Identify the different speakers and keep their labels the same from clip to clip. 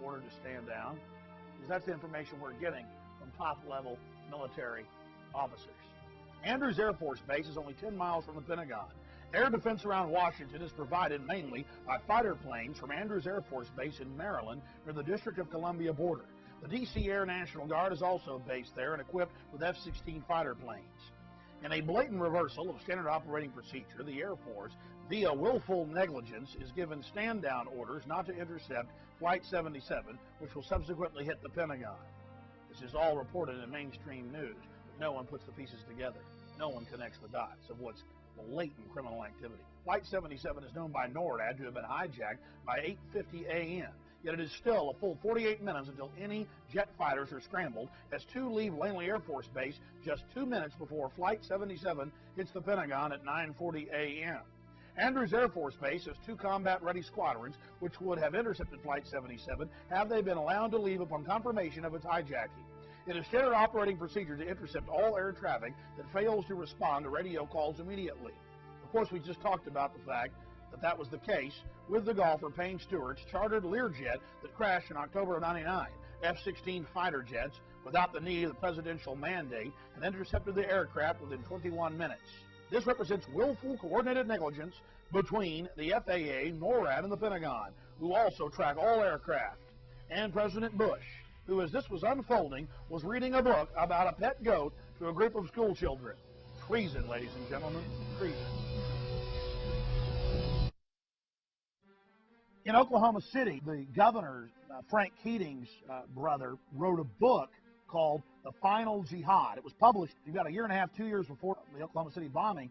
Speaker 1: ordered to stand down, because that's the information we're getting from top-level military officers. Andrews Air Force Base is only 10 miles from the Pentagon. Air defense around Washington is provided mainly by fighter planes from Andrews Air Force Base in Maryland near the District of Columbia border. The D.C. Air National Guard is also based there and equipped with F-16 fighter planes. In a blatant reversal of standard operating procedure, the Air Force, via willful negligence, is given stand-down orders not to intercept Flight 77, which will subsequently hit the Pentagon. This is all reported in mainstream news, but no one puts the pieces together. No one connects the dots of what's blatant criminal activity. Flight 77 is known by NORAD to have been hijacked by 8:50 a.m., yet it is still a full 48 minutes until any jet fighters are scrambled as two leave Langley Air Force Base just 2 minutes before Flight 77 hits the Pentagon at 9:40 a.m. Andrews Air Force Base has two combat-ready squadrons which would have intercepted Flight 77 had they been allowed to leave upon confirmation of its hijacking. It is standard operating procedure to intercept all air traffic that fails to respond to radio calls immediately. Of course, we just talked about the fact that that was the case with the golfer Payne Stewart's chartered Learjet that crashed in October of '99. F-16 fighter jets, without the need of the presidential mandate, and intercepted the aircraft within 21 minutes. This represents willful, coordinated negligence between the FAA, NORAD, and the Pentagon, who also track all aircraft. And President Bush, who, as this was unfolding, was reading a book about a pet goat to a group of school children. Treason, ladies and gentlemen, treason. In Oklahoma City, the governor, Frank Keating's brother, wrote a book called The Final Jihad. It was published about a year and a half, 2 years before the Oklahoma City bombing,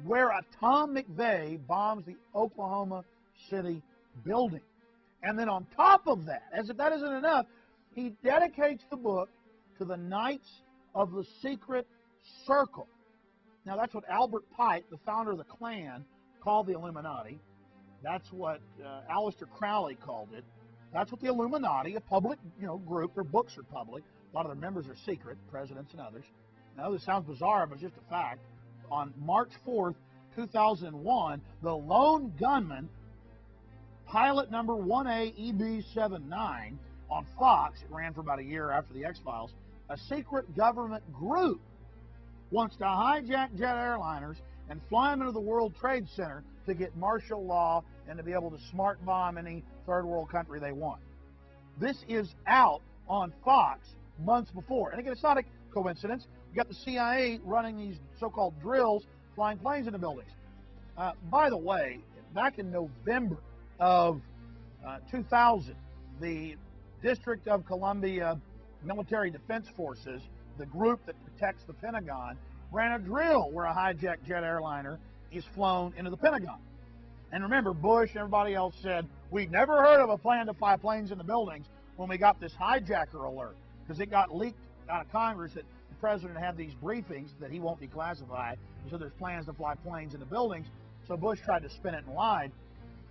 Speaker 1: where Tom McVeigh bombs the Oklahoma City building. And then on top of that, as if that isn't enough, he dedicates the book to the Knights of the Secret Circle. Now, that's what Albert Pike, the founder of the Klan, called the Illuminati. That's what Aleister Crowley called it. That's what the Illuminati, a public group, their books are public. A lot of their members are secret, presidents and others. Now, this sounds bizarre, but it's just a fact. On March 4th, 2001, the lone gunman, pilot number 1A-EB79, on Fox, it ran for about a year after the X-Files, a secret government group wants to hijack jet airliners and fly them into the World Trade Center to get martial law and to be able to smart bomb any third world country they want. This is out on Fox months before. And again, it's not a coincidence. You got the CIA running these so-called drills, flying planes into buildings. By the way, back in November of 2000, the District of Columbia Military Defense Forces, the group that protects the Pentagon, ran a drill where a hijacked jet airliner is flown into the Pentagon. And remember, Bush and everybody else said, we'd never heard of a plan to fly planes into buildings when we got this hijacker alert, because it got leaked out of Congress that the president had these briefings that he won't declassify, and so there's plans to fly planes into buildings. So Bush tried to spin it and lied,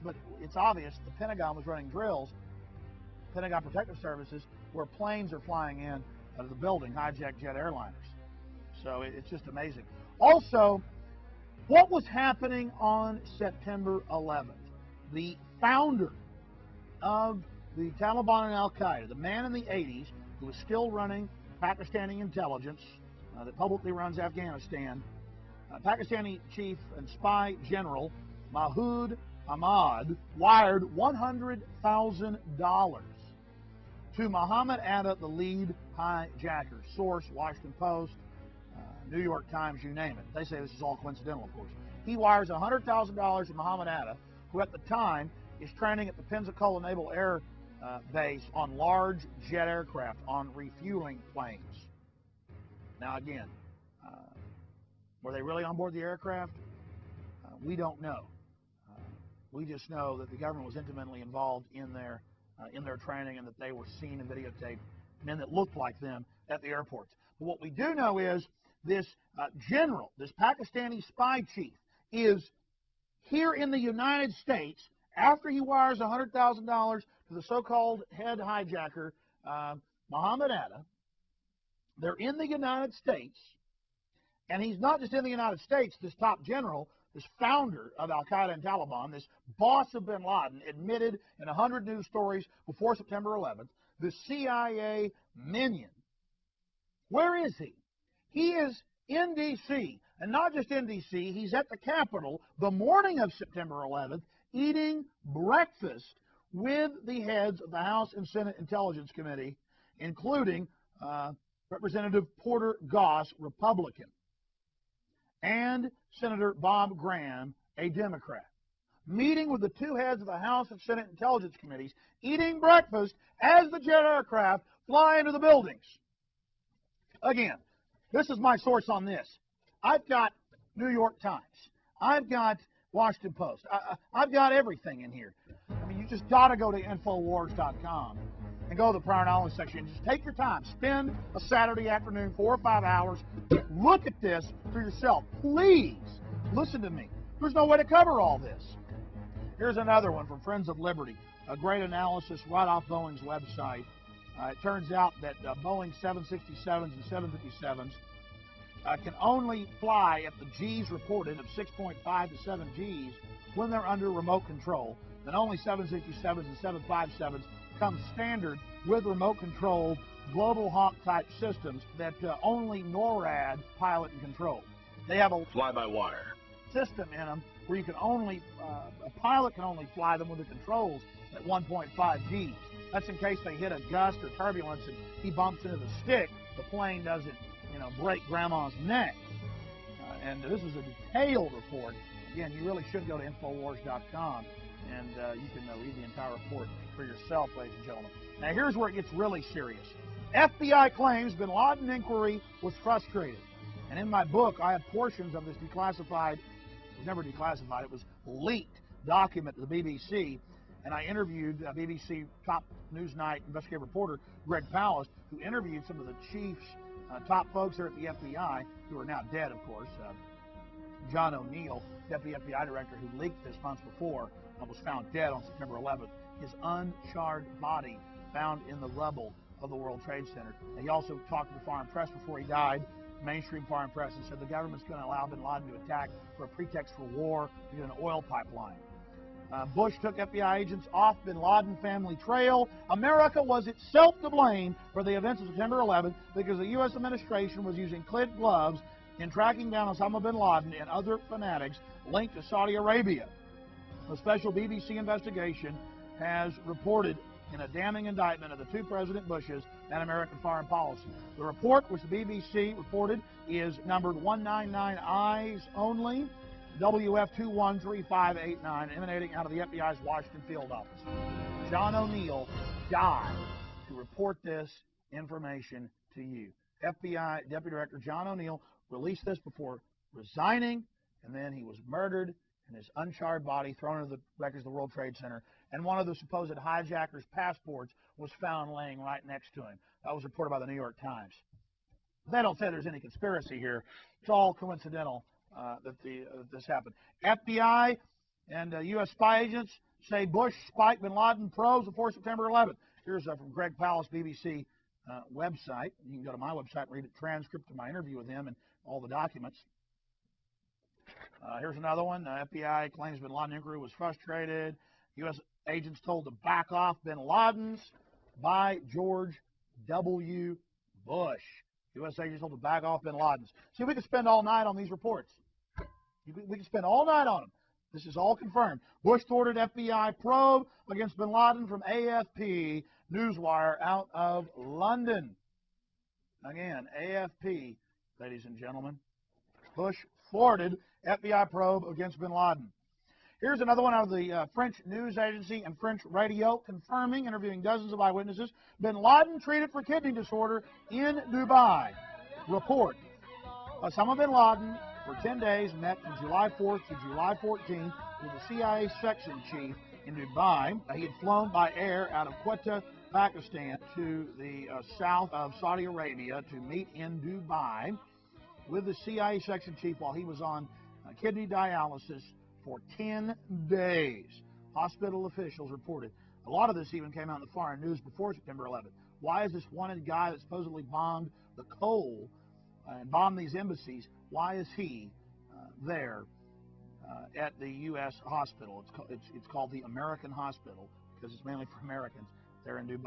Speaker 1: but it's obvious the Pentagon was running drills, Pentagon Protective Services, where planes are flying in out of the building, hijacked jet airliners. So it's just amazing. Also, what was happening on September 11th? The founder of the Taliban and Al-Qaeda, the man in the 80s who is still running Pakistani intelligence that publicly runs Afghanistan, Pakistani chief and spy general Masood Ahmad wired $100,000 to Muhammad Atta, the lead hijacker. Source, Washington Post, New York Times, you name it. They say this is all coincidental, of course. He wires $100,000 to Muhammad Atta, who at the time is training at the Pensacola Naval Air Base on large jet aircraft, on refueling planes. Now again, were they really on board the aircraft? We don't know. We just know that the government was intimately involved in their training, and that they were seen and videotaped, men that looked like them at the airports. But what we do know is this general, this Pakistani spy chief, is here in the United States after he wires $100,000 to the so-called head hijacker, Muhammad Atta. They're in the United States, and he's not just in the United States, this top general. this founder of Al-Qaeda and Taliban, this boss of bin Laden, admitted in 100 news stories before September 11th, the CIA minion. Where is he? He is in D.C., and not just in D.C., he's at the Capitol the morning of September 11th, eating breakfast with the heads of the House and Senate Intelligence Committee, including Representative Porter Goss, Republican, and Senator Bob Graham, a Democrat, meeting with the two heads of the House and Senate Intelligence Committees, eating breakfast as the jet aircraft fly into the buildings. Again, this is my source on this. I've got New York Times. I've got Washington Post. I've got everything in here. I mean, you just got to go to Infowars.com and go to the prior knowledge section and just take your time. Spend a Saturday afternoon, 4 or 5 hours. Look at this for yourself. Please listen to me. There's no way to cover all this. Here's another one from Friends of Liberty, a great analysis right off Boeing's website. It turns out that Boeing 767s and 757s can only fly at the G's reported of 6.5 to 7 G's when they're under remote control. And only 767s and 757s come standard with remote controlled Global Hawk type systems that only NORAD pilot and control. They have a fly-by-wire system in them where you can only, a pilot can only fly them with the controls at 1.5 Gs. That's in case they hit a gust or turbulence and he bumps into the stick, the plane doesn't, break grandma's neck. And this is a detailed report. Again, you really should go to Infowars.com and you can read the entire report for yourself, ladies and gentlemen. Now, here's where it gets really serious. FBI claims bin Laden inquiry was frustrated. And in my book, I have portions of this declassified, it was never declassified, it was leaked document to the BBC. And I interviewed BBC top Newsnight investigative reporter Greg Palast, who interviewed some of the chiefs, top folks there at the FBI, who are now dead, of course. John O'Neill, deputy FBI director, who leaked this months before, was found dead on September 11th. His uncharred body found in the rubble of the World Trade Center. And he also talked to the foreign press before he died, mainstream foreign press, and said the government's going to allow bin Laden to attack for a pretext for war to get an oil pipeline. Bush took FBI agents off bin Laden family trail. America was itself to blame for the events of September 11th because the U.S. administration was using kid gloves in tracking down Osama bin Laden and other fanatics linked to Saudi Arabia. A special BBC investigation has reported in a damning indictment of the two President Bushes and American foreign policy. The report, which the BBC reported, is numbered 199 eyes only, WF213589, emanating out of the FBI's Washington field office. John O'Neill died to report this information to you. FBI Deputy Director John O'Neill released this before resigning, and then he was murdered and his uncharred body thrown into the wreckage of the World Trade Center, and one of the supposed hijackers' passports was found laying right next to him. That was reported by the New York Times. They don't say there's any conspiracy here. It's all coincidental that this happened. FBI and U.S. spy agents say Bush spiked bin Laden probes before September 11th. Here's from Greg Palast, BBC website. You can go to my website and read a transcript of my interview with him and all the documents. Here's another one. FBI claims bin Laden inquiry was frustrated. U.S. agents told to back off bin Ladens by George W. Bush. U.S. agents told to back off bin Ladens. See, we could spend all night on these reports. We could spend all night on them. This is all confirmed. Bush thwarted FBI probe against bin Laden from AFP Newswire out of London. Again, AFP, ladies and gentlemen. Bush thwarted FBI probe against bin Laden. Here's another one out of the French news agency and French radio, confirming, interviewing dozens of eyewitnesses, bin Laden treated for kidney disorder in Dubai. Report. Osama bin Laden, for 10 days, met from July 4th to July 14th with the CIA section chief in Dubai. He had flown by air out of Quetta, Pakistan, to the south of Saudi Arabia to meet in Dubai with the CIA section chief while he was on kidney dialysis for 10 days. Hospital officials reported. A lot of this even came out in the foreign news before September 11th. Why is this wanted guy that supposedly bombed the coal and bombed these embassies, why is he there at the U.S. hospital. It's called the American Hospital because it's mainly for Americans there in Dubai.